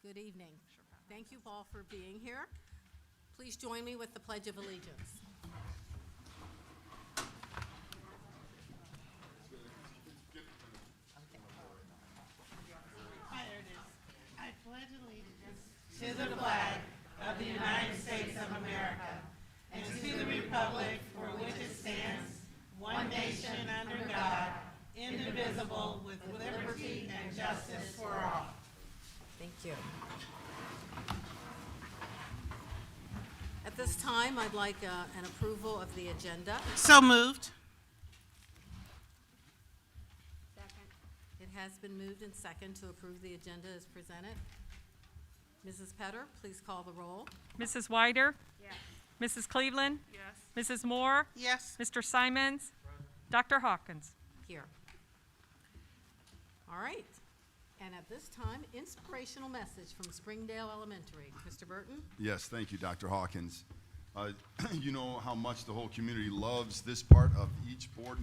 Good evening. Thank you all for being here. Please join me with the Pledge of Allegiance. I pledge allegiance to the flag of the United States of America and to the republic for which it stands, one nation under God, indivisible, with liberty and justice for all. Thank you. At this time, I'd like an approval of the agenda. So moved. It has been moved and second to approve the agenda as presented. Mrs. Petter, please call the roll. Mrs. Wider? Yes. Mrs. Cleveland? Yes. Mrs. Moore? Yes. Mr. Simons? Dr. Hawkins? Here. All right. And at this time, inspirational message from Springdale Elementary. Mr. Burton? Yes, thank you, Dr. Hawkins. You know how much the whole community loves this part of each board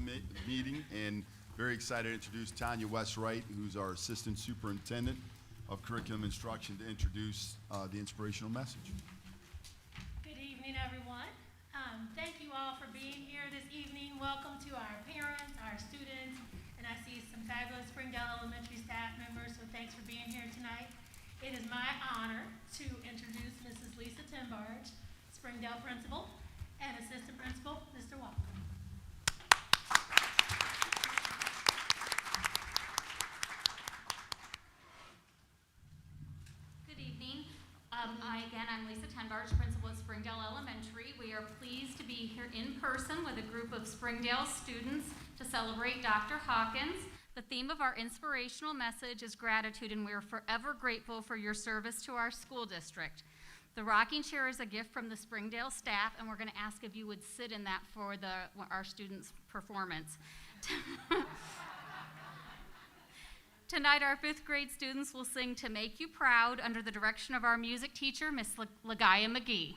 meeting, and very excited to introduce Tanya Westwright, who's our Assistant Superintendent of Curriculum Instruction, to introduce the inspirational message. Good evening, everyone. Thank you all for being here this evening. Welcome to our parents, our students, and I see some fabulous Springdale Elementary staff members, so thanks for being here tonight. It is my honor to introduce Mrs. Lisa Timbarge, Springdale Principal, and Assistant Principal, Mr. Walker. Good evening. I'm Lisa Tenbarge, Principal at Springdale Elementary. We are pleased to be here in person with a group of Springdale students to celebrate Dr. Hawkins. The theme of our inspirational message is gratitude, and we are forever grateful for your service to our school district. The rocking chair is a gift from the Springdale staff, and we're going to ask if you would sit in that for our students' performance. Tonight, our 5th grade students will sing To Make You Proud under the direction of our music teacher, Miss Lagaya McGee.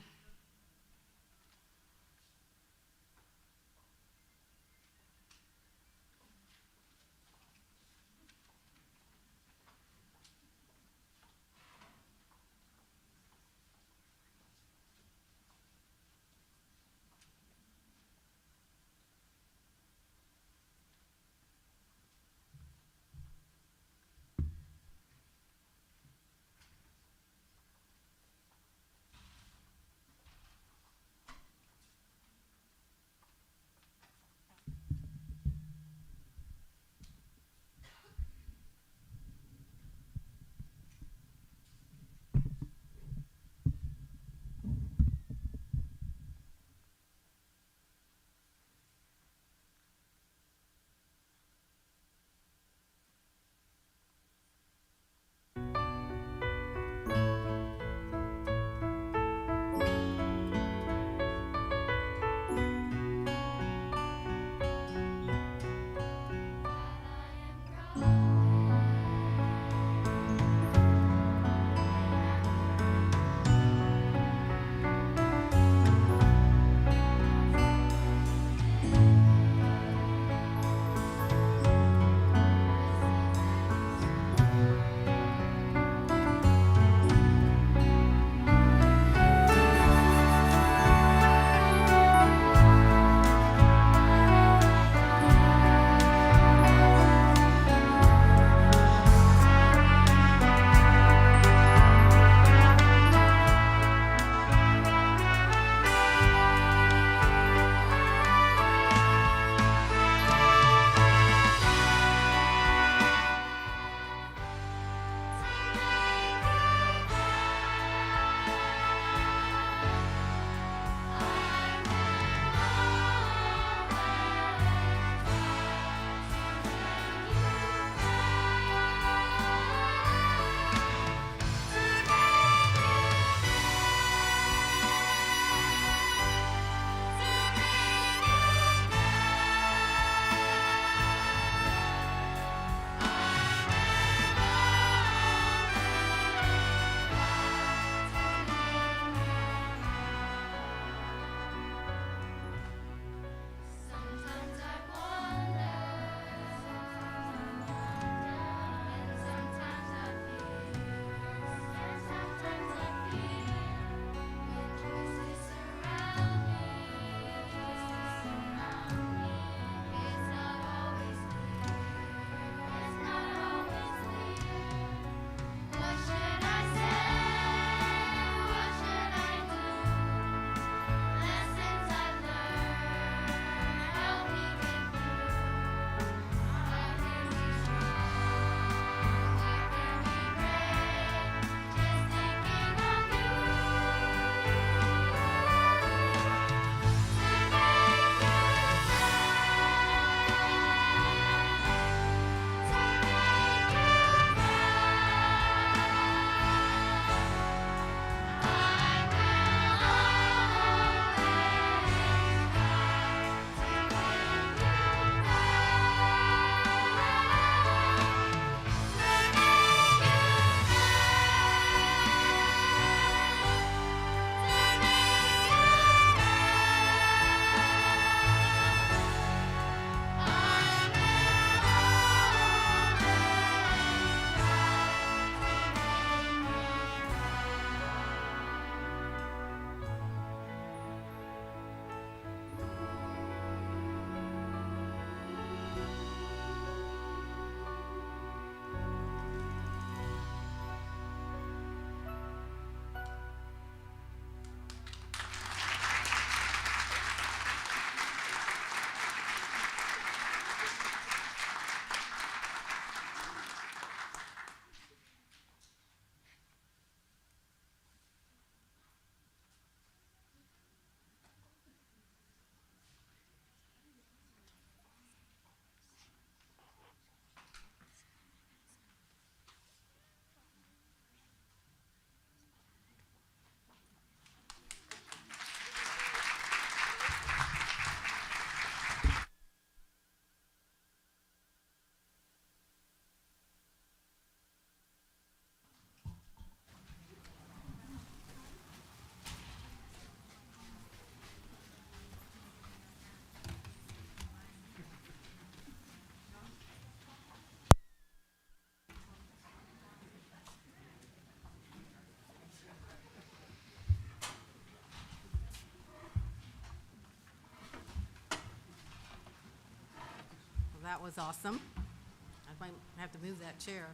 that was awesome. I might have to move that chair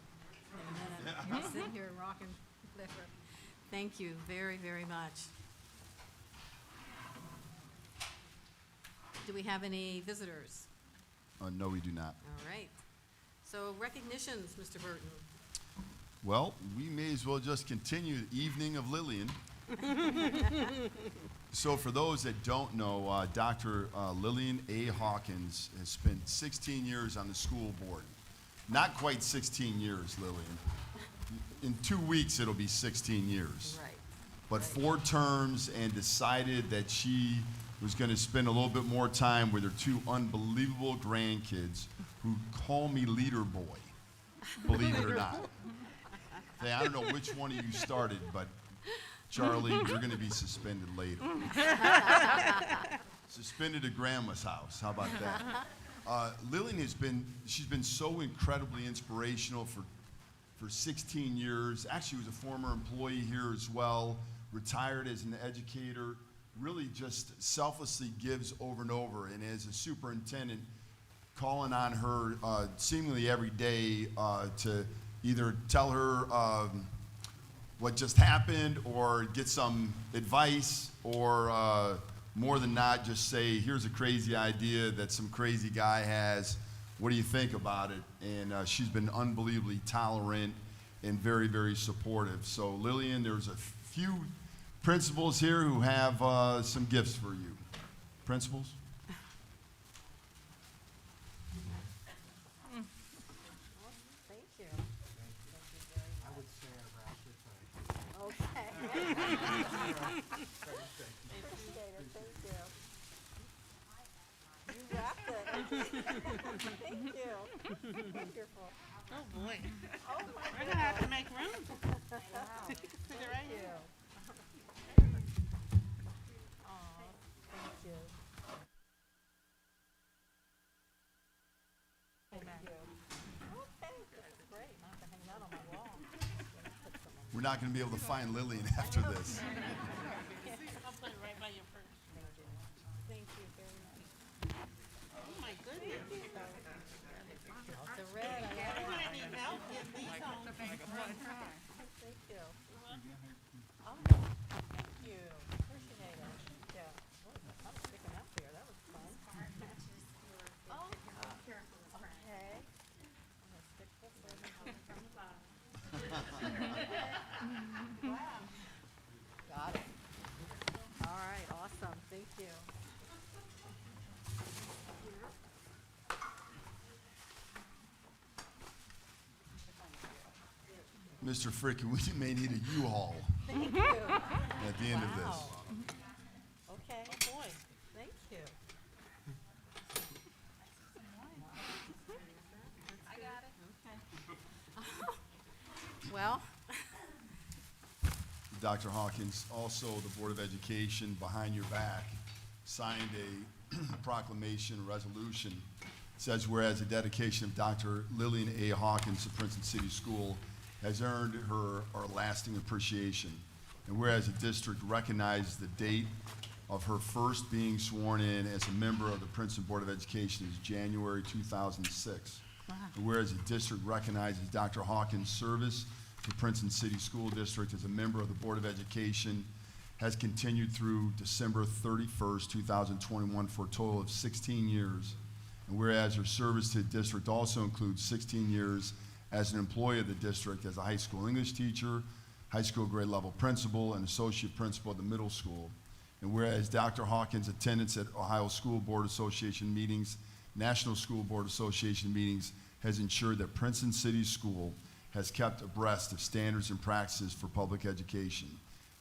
in a minute. You're sitting here and rocking. Thank you very, very much. Do we have any visitors? No, we do not. All right. So recognitions, Mr. Burton. Well, we may as well just continue the evening of Lillian. So for those that don't know, Dr. Lillian A. Hawkins has spent 16 years on the school board. Not quite 16 years, Lillian. In 2 weeks, it'll be 16 years. Right. But 4 terms, and decided that she was going to spend a little bit more time with her 2 unbelievable grandkids who call me leader boy, believe it or not. Hey, I don't know which one of you started, but Charlie, you're going to be suspended later. Suspended at grandma's house. How about that? Lillian she's been so incredibly inspirational for 16 years. Actually, was a former employee here as well, retired as an educator, really just selflessly gives over and over. And as a superintendent, calling on her seemingly every day to either tell her what just happened or get some advice, or more than not, just say, here's a crazy idea that some crazy guy has. What do you think about it? And she's been unbelievably tolerant and very, very supportive. So Lillian, there's a few principals here who have some gifts for you. Principals? Thank you. I would say I wrapped it tight. Okay. Appreciate it, thank you. You wrapped it. Thank you. Wonderful. Oh, boy. Oh, my We're gonna have to make room. Wow. Sit it right Thank here. you. Aw, thank you. Thank you. Okay, this is great. I have to hang that on my wall. We're not going to be able to find Lillian after this. I'll put it right by your purse. Thank you very much. Oh, my goodness. The red, I love We're it. gonna need help getting these on. Thank you. Oh, thank you. Appreciate it. Yeah. Boy, I'm sticking out there. That was fun. Oh, okay. I'm gonna stick this over from the bottom. Wow. Got it. All right, awesome. Thank you. Mr. Fricky, we may need a U-Haul Thank you. at the end of this. Wow. Okay. Oh, boy. Thank you. I got it. Okay. Well, Dr. Hawkins, also the Board of Education, behind your back, signed a proclamation, a resolution. It says, whereas the dedication of Dr. Lillian A. Hawkins to Princeton City School has earned her our lasting appreciation. And whereas the district recognizes the date of her first being sworn in as a member of the Princeton Board of Education is January 2006. And whereas the district recognizes Dr. Hawkins' service to Princeton City School District as a member of the Board of Education has continued through December 31st, 2021 for a total of 16 years. And whereas her service to the district also includes 16 years as an employee of the district as a high school English teacher, high school grade level principal, and associate principal at the middle school. And whereas Dr. Hawkins' attendance at Ohio School Board Association meetings, National School Board Association meetings has ensured that Princeton City School has kept abreast of standards and practices for public education.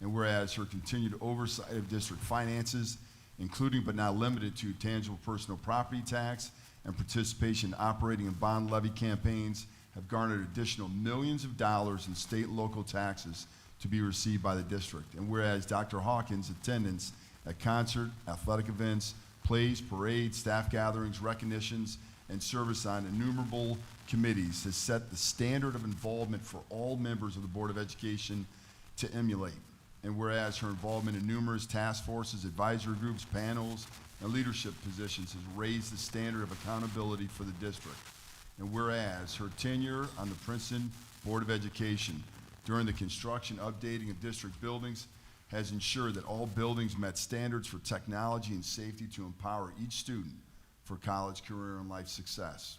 And whereas her continued oversight of district finances, including but not limited to tangible personal property tax and participation in operating and bond levy campaigns, have garnered additional millions of dollars in state and local taxes to be received by the district. And whereas Dr. Hawkins' attendance at concert, athletic events, plays, parades, staff gatherings, recognitions, and service on innumerable committees has set the standard of involvement for all members of the Board of Education to emulate. And whereas her involvement in numerous task forces, advisory groups, panels, and leadership positions has raised the standard of accountability for the district. And whereas her tenure on the Princeton Board of Education during the construction, updating of district buildings has ensured that all buildings met standards for technology and safety to empower each student for college, career, and life success.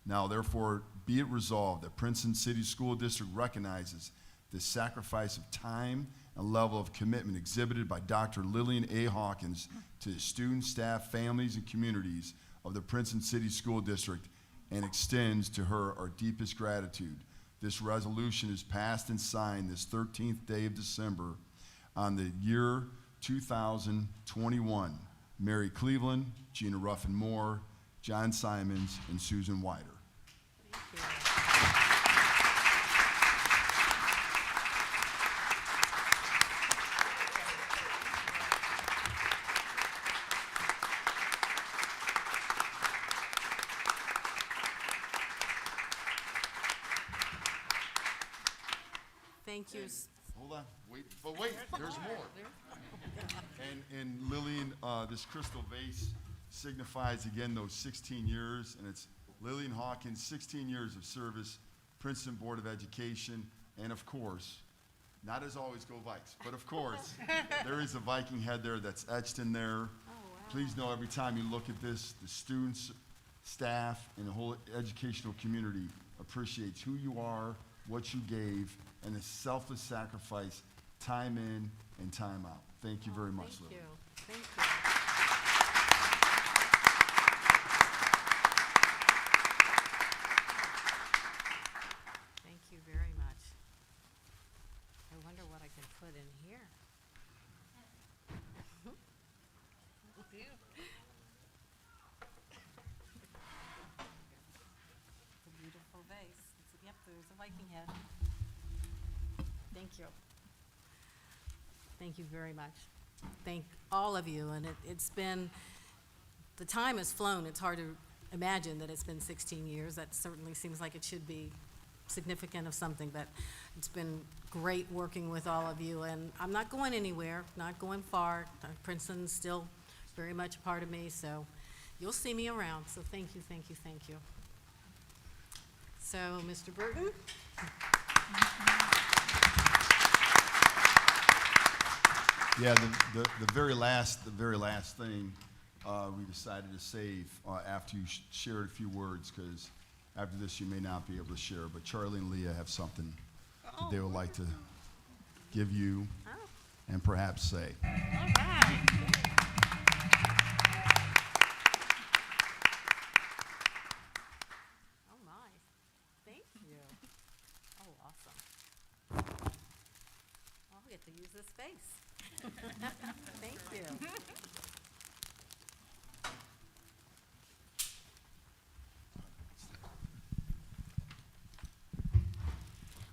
Now, therefore, be it resolved that Princeton City School District recognizes the sacrifice of time and level of commitment exhibited by Dr. Lillian A. Hawkins to the students, staff, families, and communities of the Princeton City School District and extends to her our deepest gratitude. This resolution is passed and signed this 13th day of December on the year 2021. Mary Cleveland, Gina Ruffin-Moore, John Simons, and Susan Wider. Thank you. Hold on, wait, there's more. And Lillian, this crystal vase signifies again those 16 years, and it's Lillian Hawkins, 16 years of service, Princeton Board of Education, and of course, not as always go Vikes, but of course, there is a Viking head there that's etched in there. Oh, wow. Please know every time you look at this, the students, staff, and the whole educational community appreciates who you are, what you gave, and the selfless sacrifice, time in and time out. Thank you very much, Thank Lillian. you. Thank you. Thank you very much. I wonder what I can put in here. The beautiful vase. Yep, there's a Viking head. Thank you. Thank you very much. Thank all of you, and it's been, the time has flown. It's hard to imagine that it's been 16 years. That certainly seems like it should be significant of something, but it's been great working with all of you, and I'm not going anywhere, not going far. Princeton's still very much a part of me, so you'll see me around, so thank you, thank you, thank you. So, Mr. Burton? Yeah, the very last thing we decided to save after you shared a few words, because after this you may not be able to share. But Charlie and Leah have something that they would like to give you and perhaps say. All right. Oh, my. Thank you. Oh, awesome. I'll get to use this space. Thank you.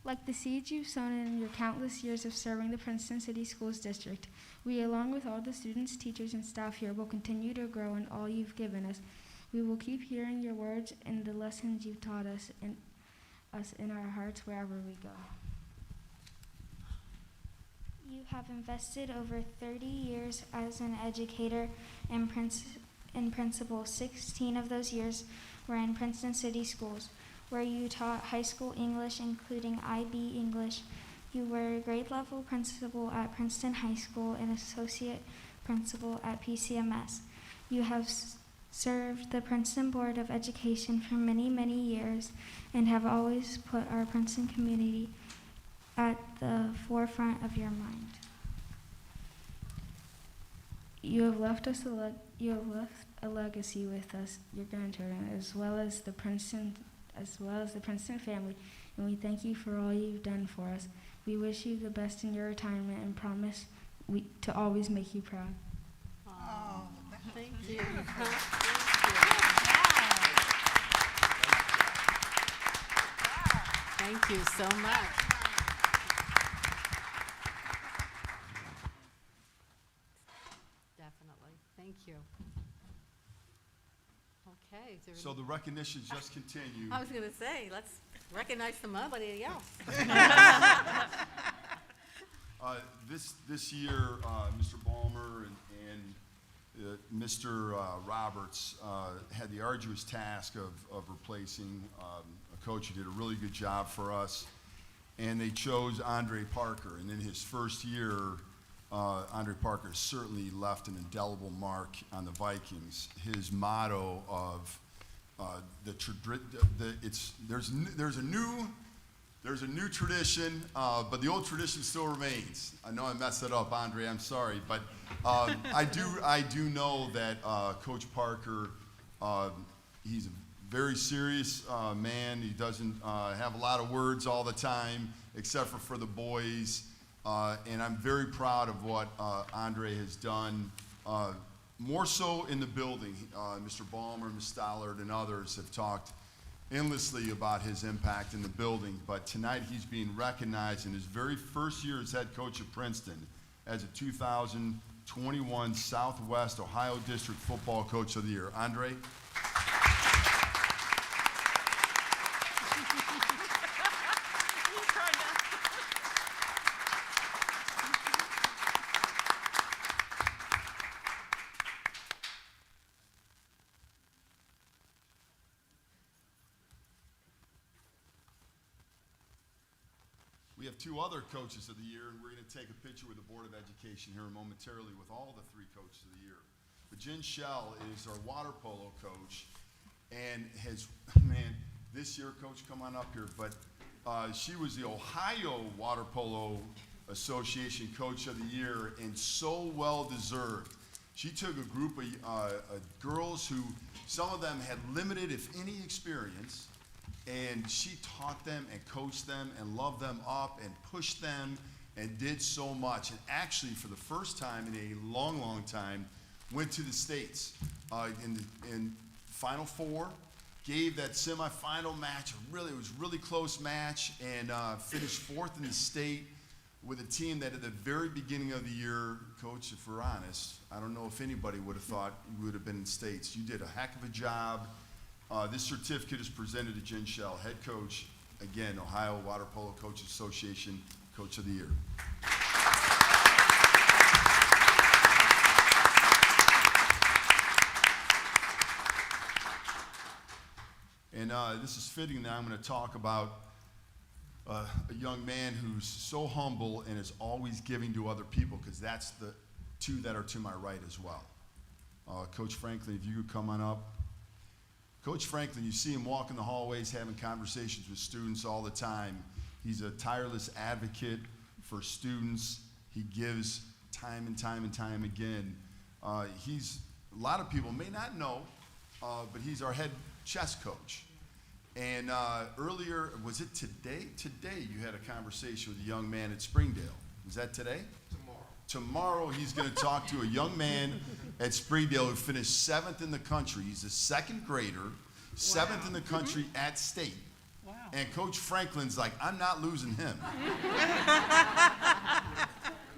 Like the seeds you've sown in your countless years of serving the Princeton City Schools District, we, along with all the students, teachers, and staff here, will continue to grow in all you've given us. We will keep hearing your words and the lessons you've taught us in our hearts wherever we go. You have invested over 30 years as an educator and principal. 16 of those years were in Princeton City Schools, where you taught high school English, including IB English. You were a grade level principal at Princeton High School and associate principal at PCMS. You have served the Princeton Board of Education for many, many years and have always put our Princeton community at the forefront of your mind. You have left a legacy with us, your grandchildren, as well as the Princeton family, and we thank you for all you've done for us. We wish you the best in your retirement and promise to always make you proud. Oh, thank you. Thank you so much. Definitely. Thank you. Okay. Is there So the recognitions just continue. I was going to say, let's recognize somebody else. This year, Mr. Balmer and Mr. Roberts had the arduous task of replacing a coach who did a really good job for us, and they chose Andre Parker. And in his first year, Andre Parker certainly left an indelible mark on the Vikings. His motto of there's a new tradition, but the old tradition still remains. I know I messed it up, Andre. I'm sorry, but I do know that Coach Parker, he's a very serious man. He doesn't have a lot of words all the time, except for the boys. And I'm very proud of what Andre has done. More so in the building. Mr. Ballmer, Ms. Stollard, and others have talked endlessly about his impact in the building, but tonight he's being recognized in his very first year as head coach of Princeton as a 2021 Southwest Ohio District Football Coach of the Year. Andre? We have two other coaches of the year, and we're going to take a picture with the Board of Education here momentarily with all the three coaches of the year. But Jen Shell is our water polo coach, and has, man, this year, Coach, come on up here, but she was the Ohio Water Polo Association Coach of the Year, and so well deserved. She took a group of girls who, some of them had limited, if any, experience, and she taught them and coached them and loved them up and pushed them and did so much. And actually, for the first time in a long, long time, went to the States in Final Four, gave that semifinal match, it was a really close match, and finished fourth in the state with a team that at the very beginning of the year, Coach, if we're honest, I don't know if anybody would have thought you would have been in States. You did a heck of a job. This certificate is presented to Jen Shell, head coach, again, Ohio Water Polo Coaches Association Coach of the Year. And this is fitting that I'm going to talk about a young man who's so humble and is always giving to other people, because that's the two that are to my right as well. Coach Franklin, if you could come on up. Coach Franklin, you see him walking the hallways having conversations with students all the time. He's a tireless advocate for students. He gives time and time and time again. A lot of people may not know, but he's our head chess coach. And earlier, was it today? Today you had a conversation with a young man at Springdale. Was that today? Tomorrow he's going to talk to a young man at Springdale who finished 7th in the country. He's a second grader, 7th in the country at state. Wow. And Coach Franklin's like, I'm not losing him.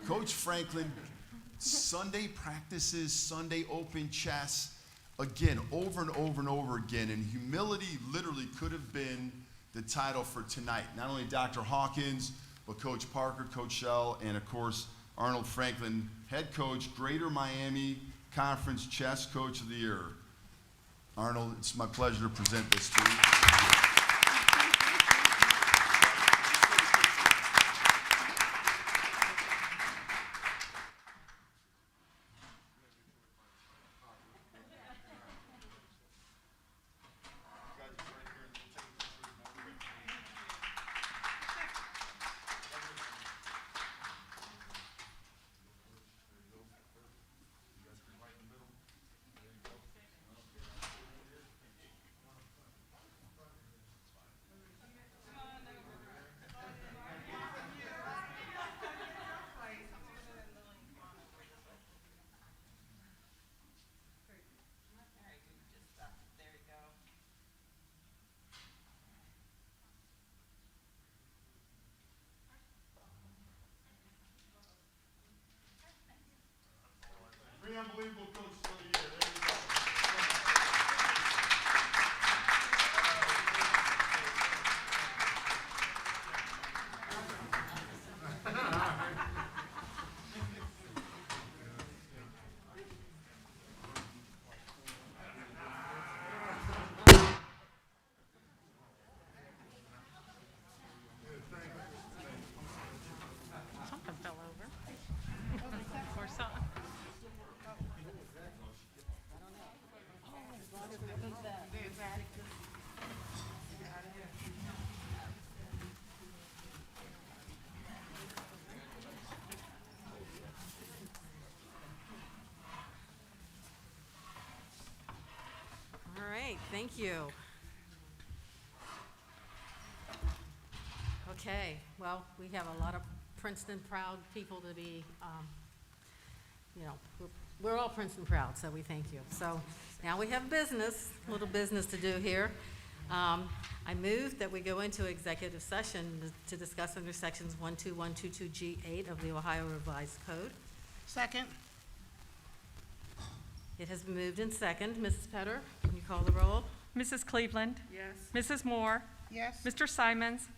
Coach Franklin, Sunday practices, Sunday open chess, again, over and over and over again. And humility literally could have been the title for tonight. Not only Dr. Hawkins, but Coach Parker, Coach Shell, and of course, Arnold Franklin, head coach, Greater Miami Conference Chess Coach of the Year. Arnold, it's my pleasure to present this to you. Thank you. Okay, well, we have a lot of Princeton proud people to be, we're all Princeton proud, so we thank you. So now we have business, a little business to do here. I move that we go into executive session to discuss under sections 12122G8 of the Ohio Revised Code. Second. It has been moved in second. Mrs. Petter, can you call the roll? Mrs. Cleveland. Yes. Mrs. Moore. Yes. Mr. Simons.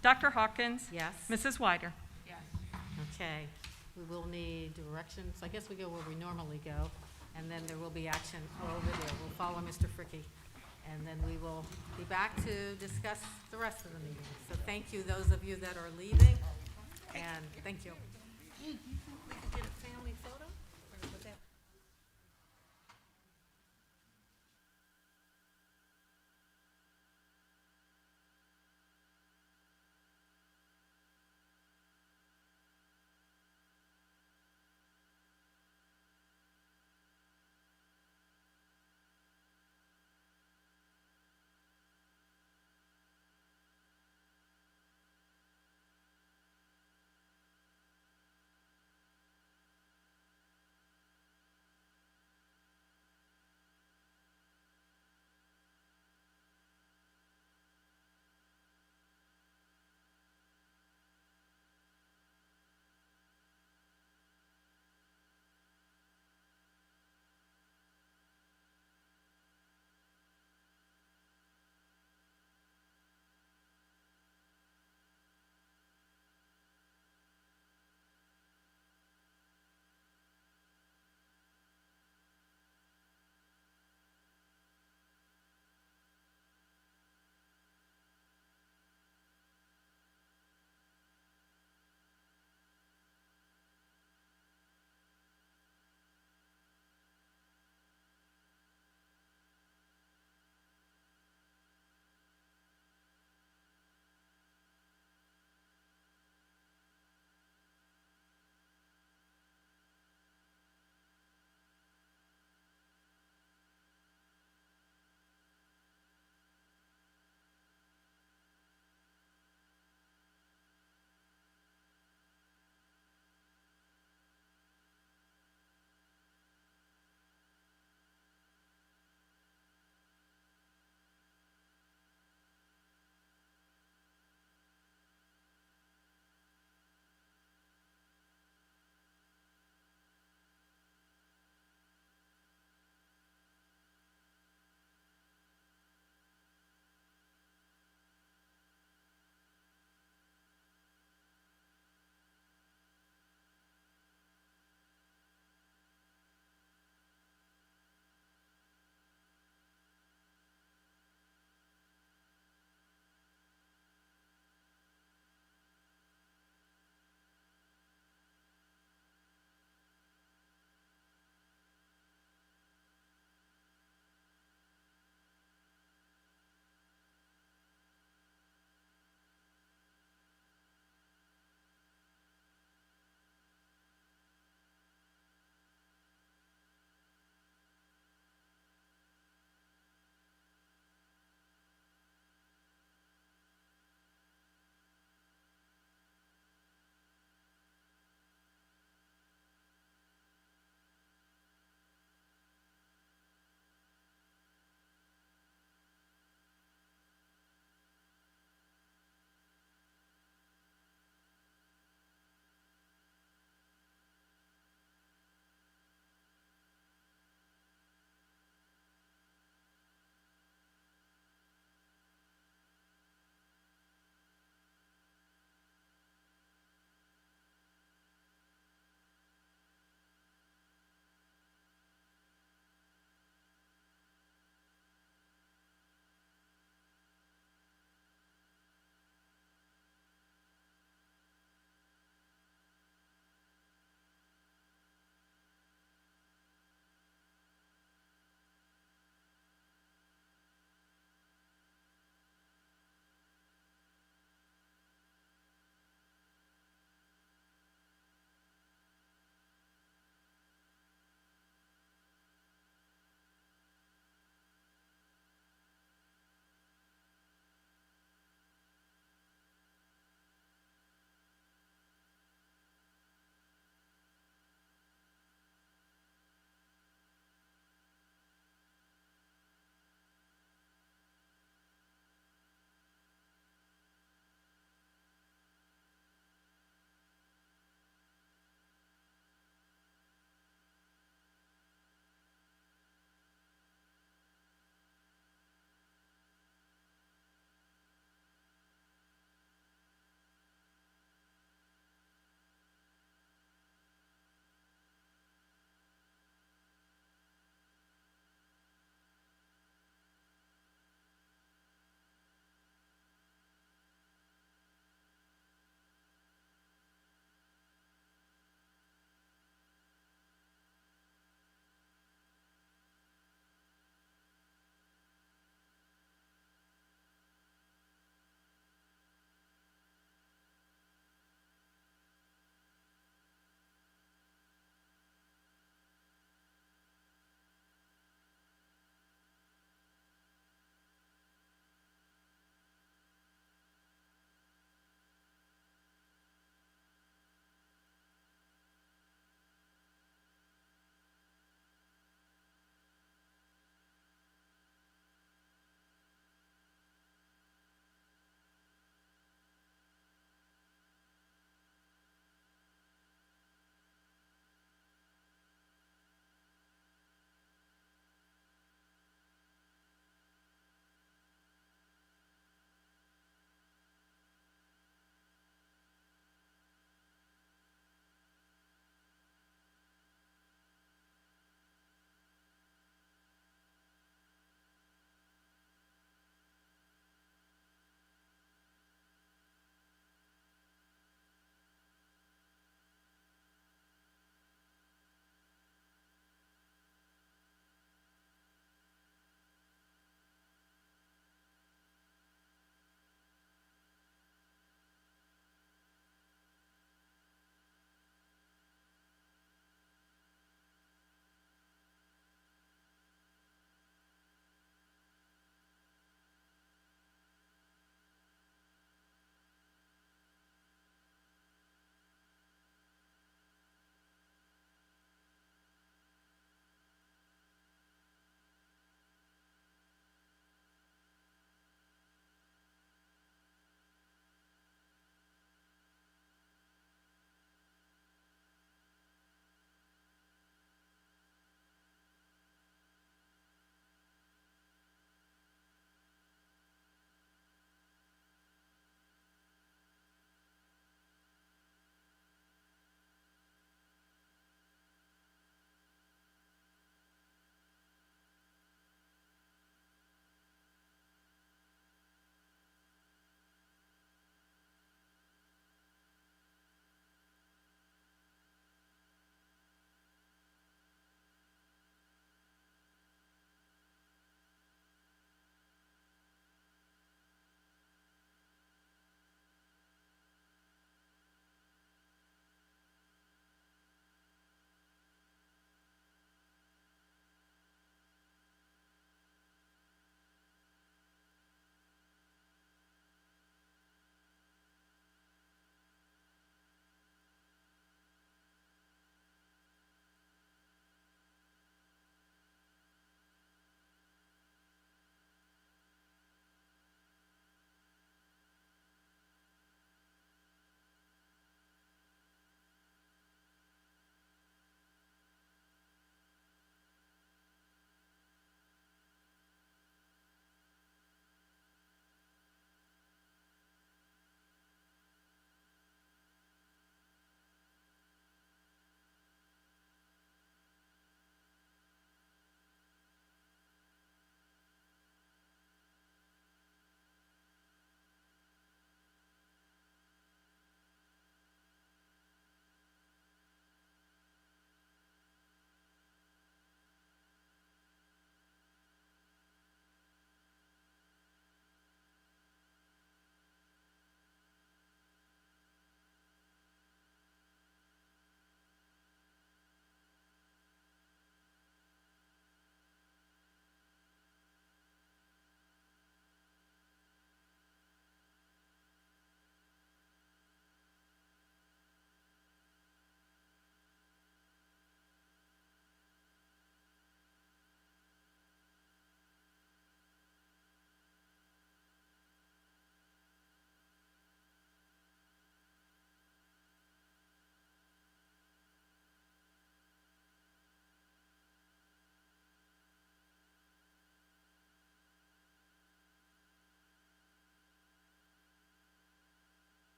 Dr. Hawkins. Yes. Mrs. Wider. Yes. Okay, we will need directions. I guess we go where we normally go, and then there will be action over there. We'll follow Mr. Fricky, and then we will be back to discuss the rest of the meeting. So thank you, those of you that are leaving, and thank you. We could get a family photo?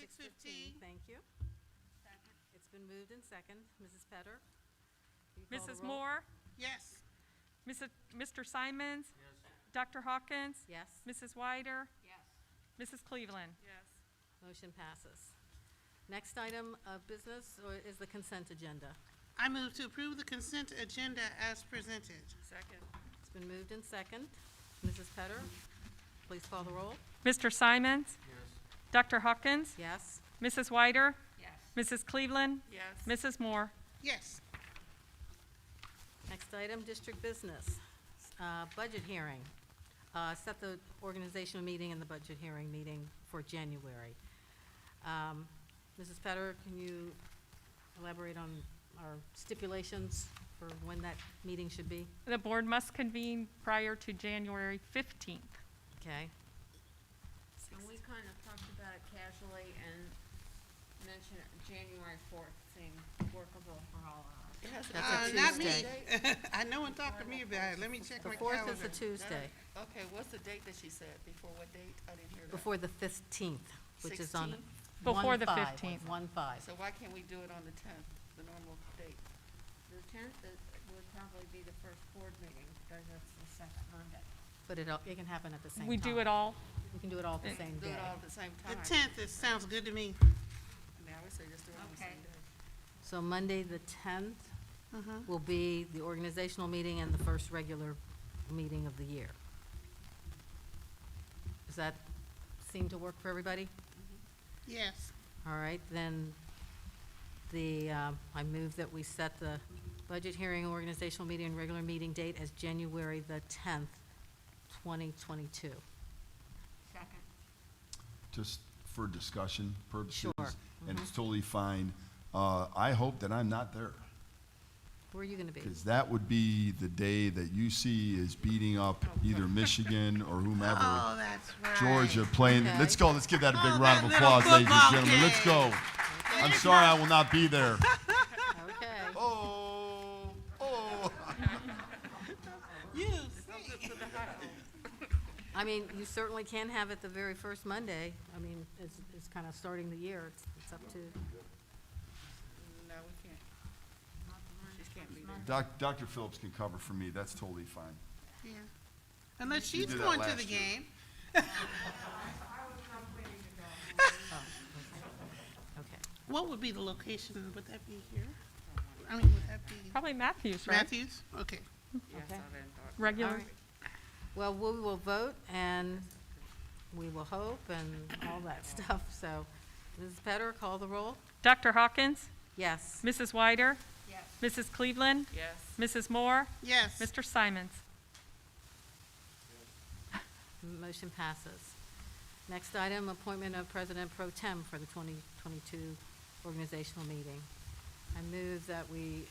6:15. Thank you. It's been moved in second. Mrs. Petter? will you call the Mrs. roll? Moore, Yes. Mr. Simons, Dr. Hawkins, Yes. Mrs. Wyder, Yes. Mrs. Cleveland. Yes. Motion passes. Next item of business is the consent agenda. I move to approve the consent agenda as presented. Second. It's been moved in second. Mrs. Petter, please call the roll. Mr. Simons, Dr. Hawkins, Yes. Mrs. Wyder, Yes. Mrs. Cleveland, Yes. Mrs. Moore. Yes. Next item, district business, budget hearing. Set the organizational meeting and the budget hearing meeting for January. Mrs. Petter, can you elaborate on our stipulations for when that meeting should be? The board must convene prior to January 15th. Okay, And we kind of talked about it casually and mentioned January 4th seemed workable for all of us. that's a Not me. Tuesday. I know one talked to me about it. Let me check The my 4th calendar. is a Tuesday, Okay, what's the date that she said? Before what date? I didn't hear that. before the 15th, which is on 16th? Before the 1/5, 15th. 1/5. So why can't we do it on the 10th, the normal date? The 10th would probably be the first board meeting because that's the second Monday. But it can happen at the same time. We do it all. We can do it all the same Do day. it all at the same The time? 10th, it sounds good to me. I mean, I would say just do it on the Okay. same day. So Monday, the 10th, Mhm. will be the organizational meeting and the first regular meeting of the year. Does that seem to work for everybody? Yes. All right, then I move that we set the budget hearing, organizational meeting, and regular meeting date as January the 10th, 2022. Second. Just for discussion purposes. Sure. And it's totally fine. I hope that I'm not there, Where are you going to be? because that would be the day that UC is beating up either Michigan or whomever. Oh, that's right. Georgia playing. Okay. Let's go. Let's give that a big Oh, round of that little applause, ladies and football gentlemen. Let's game. go. I'm sorry I will not be there. Okay. Oh, oh. You I mean, you certainly can have it the very first Monday. I mean, it's kind of starting the year. It's up to, No, we can't. She can't be there. Dr. Phillips can cover for me. That's totally fine. Yeah. Unless You she's did that going to last the year. game. okay. What would be the location? Would that be here? I mean, would that be Probably Matthews, right? Matthews? Okay. Yes, I Okay. didn't thought. Regular. All right. Well, we will vote and we will hope and all that stuff. So, Mrs. Petter, call the roll. Dr. Hawkins, Yes. Mrs. Wyder, Yes. Mrs. Cleveland, Yes. Mrs. Moore, Yes. Mr. Simons. Motion passes. Next item, appointment of President Pro Tem for the 2022 organizational meeting. I move that we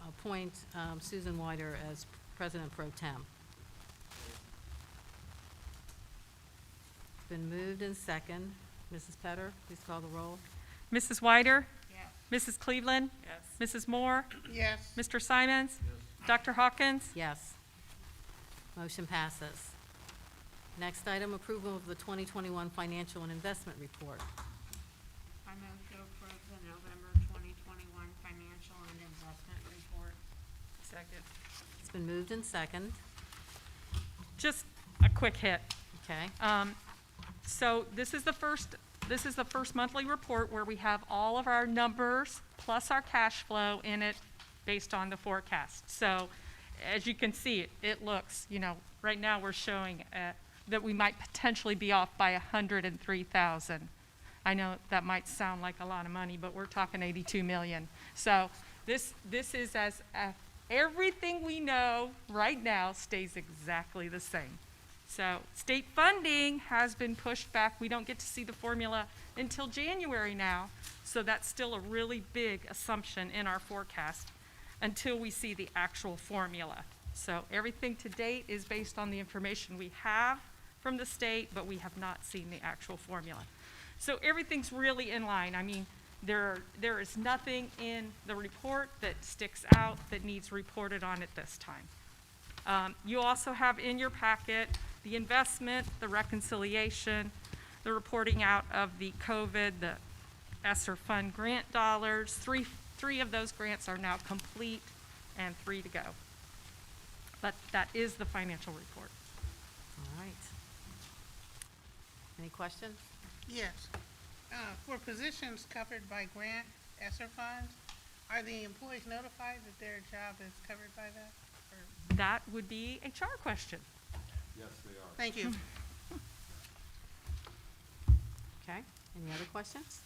appoint Susan Wyder as President Pro Tem. Been moved and second. Mrs. Petter, please call the roll. Mrs. Wyder, Yes. Mrs. Cleveland, Yes. Mrs. Moore, Yes. Mr. Simons, Dr. Hawkins. Yes. Motion passes. Next item, approval of the 2021 financial and investment report. I move to approve the November 2021 financial and investment report. Second. It's been moved and second. Just a quick hit. Okay. So this is the first monthly report where we have all of our numbers plus our cash flow in it based on the forecast. So as you can see, it looks, right now we're showing that we might potentially be off by 103,000. I know that might sound like a lot of money, but we're talking 82 million. So this is everything we know right now stays exactly the same. So state funding has been pushed back. We don't get to see the formula until January now. So that's still a really big assumption in our forecast until we see the actual formula. So everything to date is based on the information we have from the state, but we have not seen the actual formula. So everything's really in line. I mean, there is nothing in the report that sticks out that needs reported on at this time. You also have in your packet the investment, the reconciliation, the reporting out of the COVID, the ESSER fund grant dollars. Three of those grants are now complete and 3 to go. But that is the financial report. All right. Any questions? Yes. For positions covered by grant ESSER funds, are the employees notified that their job is covered by that? Or- That would be a HR question. Yes, they are. Thank you. Okay, any other questions?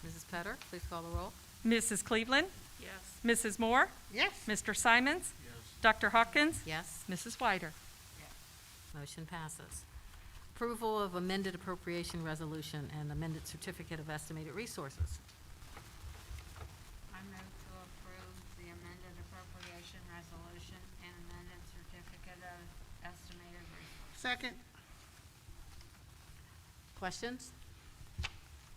Mrs. Petter, please call the roll. Mrs. Cleveland? Yes. Mrs. Moore? Yes. Mr. Simons? Yes. Dr. Hawkins? Yes, Mrs. Wyder? motion passes. Approval of amended appropriation resolution and amended certificate of estimated resources. I move to approve the amended appropriation resolution and amended certificate of estimated resources. Second. Questions?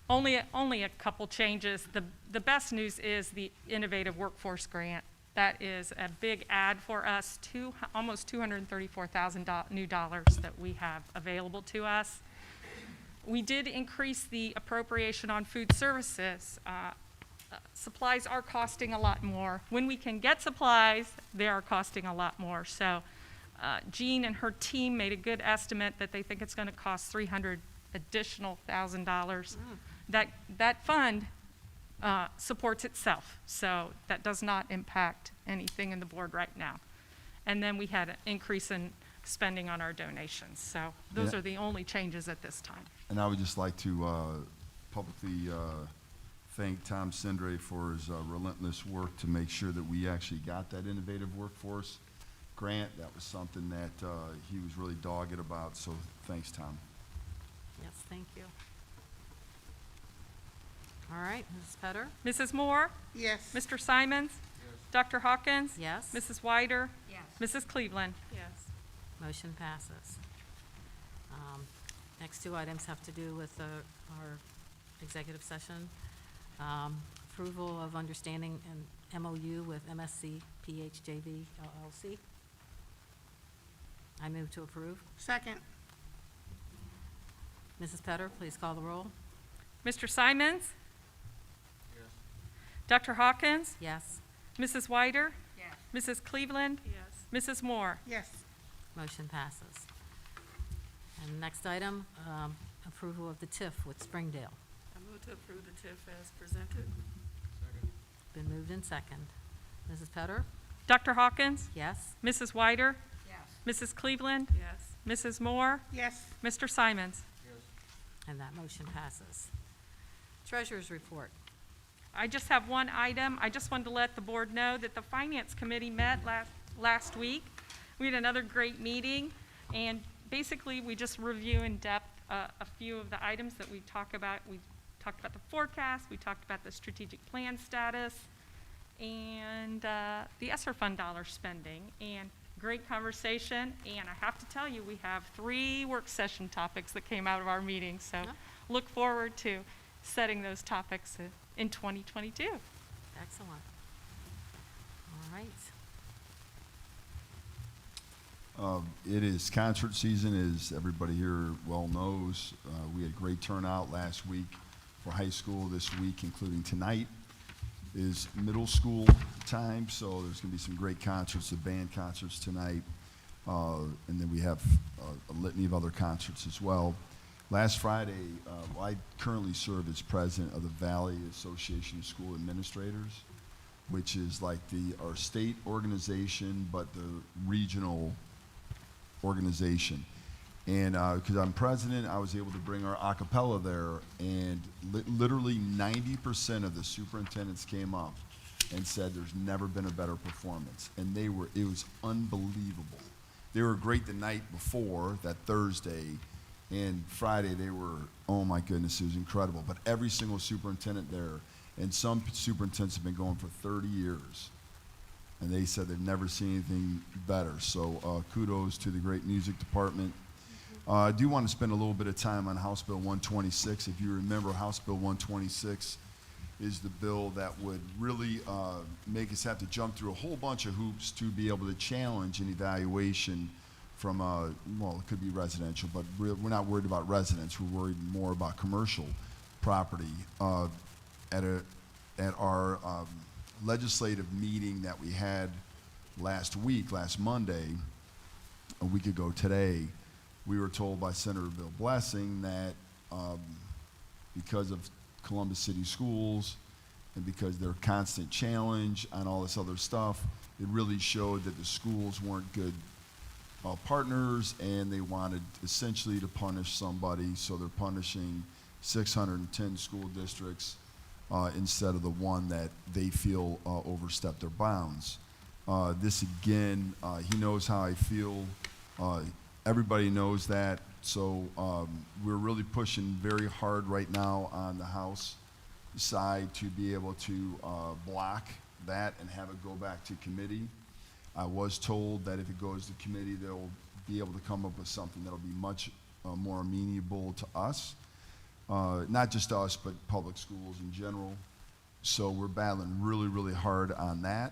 Only a couple changes. The best news is the Innovative Workforce Grant. That is a big add for us, almost $234,000 new dollars that we have available to us. We did increase the appropriation on food services. Supplies are costing a lot more. When we can get supplies, they are costing a lot more. So Jean and her team made a good estimate that they think it's going to cost $300,000 additional. That fund supports itself, so that does not impact anything in the board right now. And then we had an increase in spending on our donations. So those Yeah. are the only changes at this time. And I would just like to publicly thank Tom Cindre for his relentless work to make sure that we actually got that Innovative Workforce Grant. That was something that he was really dogged about, so thanks, Tom. Yes, thank you. All right, Mrs. Petter? Mrs. Moore? Yes. Mr. Simons? Dr. Hawkins? Yes, Mrs. Wyder? Yes. Mrs. Cleveland? Yes. motion passes. Next two items have to do with our executive session. Approval of understanding and MOU with MSC PHJV LLC. I move to approve. Second. Mrs. Petter, please call the roll. Mr. Simons? Yes. Dr. Hawkins? Yes, Mrs. Wyder? Yes. Mrs. Cleveland? Yes. Mrs. Moore? Yes. motion passes. And next item, approval of the TIF with Springdale. I move to approve the TIF as presented. Second. Been moved in second. Mrs. Petter? Dr. Hawkins? Yes, Mrs. Wyder? Yes. Mrs. Cleveland? Yes. Mrs. Moore? Yes. Mr. Simons? Yes. and that motion passes. Treasurer's report. I just have one item. I just wanted to let the board know that the Finance Committee met last week. We had another great meeting, and basically, we just review in depth a few of the items that we talk about. We talked about the forecast, we talked about the strategic plan status, and the ESSER fund dollar spending, and great conversation. And I have to tell you, we have 3 work session topics that came out of our meeting, so Yeah. look forward to setting those topics in 2022. Excellent. All right. It is concert season, as everybody here well knows. We had a great turnout last week for high school. This week, including tonight, is middle school time, so there's going to be some great concerts, the band concerts tonight, and then we have a litany of other concerts as well. Last Friday, I currently serve as president of the Valley Association of School Administrators, which is like our state organization, but the regional organization. And because I'm president, I was able to bring our a cappella there, and literally 90% of the superintendents came up and said there's never been a better performance. And it was unbelievable. They were great the night before, that Thursday, and Friday they were, oh my goodness, it was incredible. But every single superintendent there, and some superintendents have been going for 30 years, and they said they've never seen anything better. So kudos to the great music department. I do want to spend a little bit of time on House Bill 126. If you remember, House Bill 126 is the bill that would really make us have to jump through a whole bunch of hoops to be able to challenge an evaluation from, well, it could be residential, but we're not worried about residents. We're worried more about commercial property. At our legislative meeting that we had last Monday, a week ago today, we were told by Senator Bill Blessing that because of Columbus City Schools and because their constant challenge on all this other stuff, it really showed that the schools weren't good partners, and they wanted essentially to punish somebody, so they're punishing 610 school districts instead of the one that they feel overstepped their bounds. This again, he knows how I feel. Everybody knows that. So we're really pushing very hard right now on the House side to be able to block that and have it go back to committee. I was told that if it goes to committee, they'll be able to come up with something that'll be much more amenable to us. Not just us, but public schools in general. So we're battling really, really hard on that.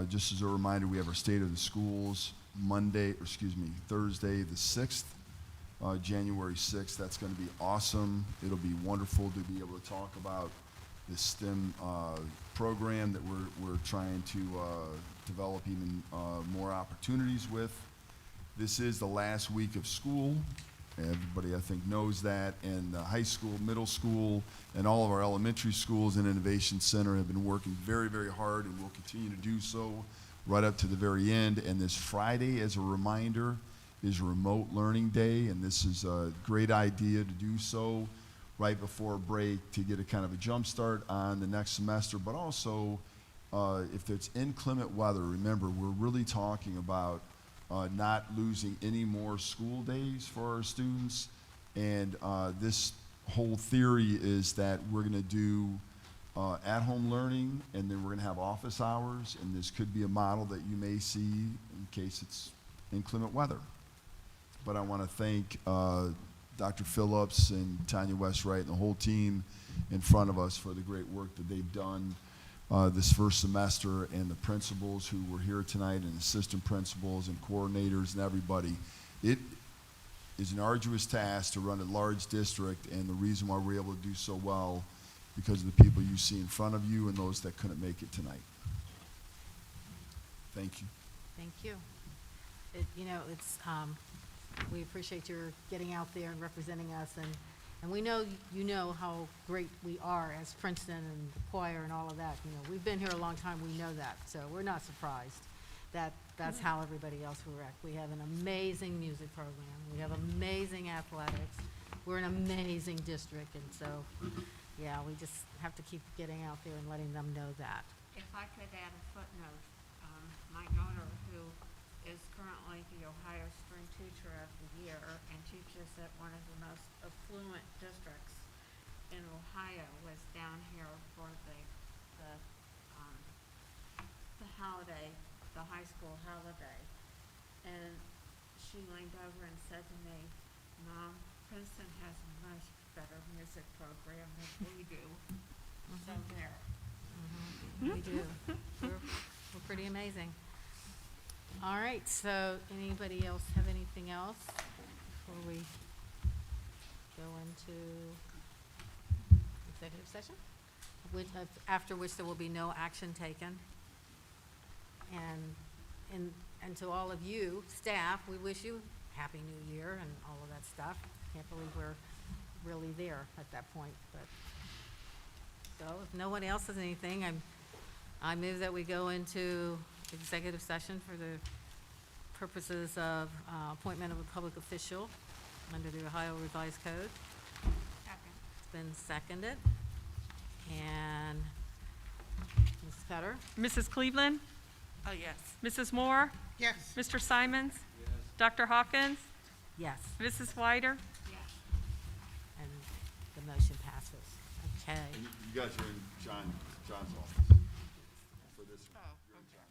Just as a reminder, we have our State of the Schools Thursday the 6th, January 6th. That's going to be awesome. It'll be wonderful to be able to talk about the STEM program that we're trying to develop even more opportunities with. This is the last week of school. Everybody, I think, knows that, and high school, middle school, and all of our elementary schools and Innovation Center have been working very, very hard and will continue to do so right up to the very end. And this Friday, as a reminder, is Remote Learning Day, and this is a great idea to do so right before break to get a kind of a jump start on the next semester. But also, if it's inclement weather, remember, we're really talking about not losing any more school days for our students. And this whole theory is that we're going to do at-home learning, and then we're going to have office hours, and this could be a model that you may see in case it's inclement weather. But I want to thank Dr. Phillips and Tanya Westwright and the whole team in front of us for the great work that they've done this first semester, and the principals who were here tonight, and assistant principals and coordinators and everybody. It is an arduous task to run a large district, and the reason why we're able to do so well because of the people you see in front of you and those that couldn't make it tonight. Thank you. Thank you. We appreciate your getting out there and representing us, and we know you know how great we are as Princeton and the choir and all of that. We've been here a long time, we know that, so we're not surprised that that's how everybody else will react. We have an amazing music program, we have amazing athletics, we're an amazing district, and so, yeah, we just have to keep getting out there and letting them know that. If I could add a footnote, my daughter, who is currently the Ohio Spring Teacher of the Year and teaches at one of the most affluent districts in Ohio, was down here for the holiday, the high school holiday, and she leaned over and said to me, "Mom, Princeton has a much better music program than we do." So there. We do. We're pretty amazing. All right, so anybody else have anything else before we go into executive session? After which there will be no action taken. And to all of you, staff, we wish you Happy New Year and all of that stuff. Can't believe we're really there at that point. But so if no one else has anything, I move that we go into executive session for the purposes of appointment of a public official under the Ohio Revised Code. Second. It's been seconded. And Ms. Cutter? Mrs. Cleveland? Oh, yes. Mrs. Moore? Yes. Mr. Simons? Dr. Hawkins? Yes, Mrs. Whiter? Yes. and the motion passes. Okay. And you guys are in John's office for this. Oh, You're in okay. John's.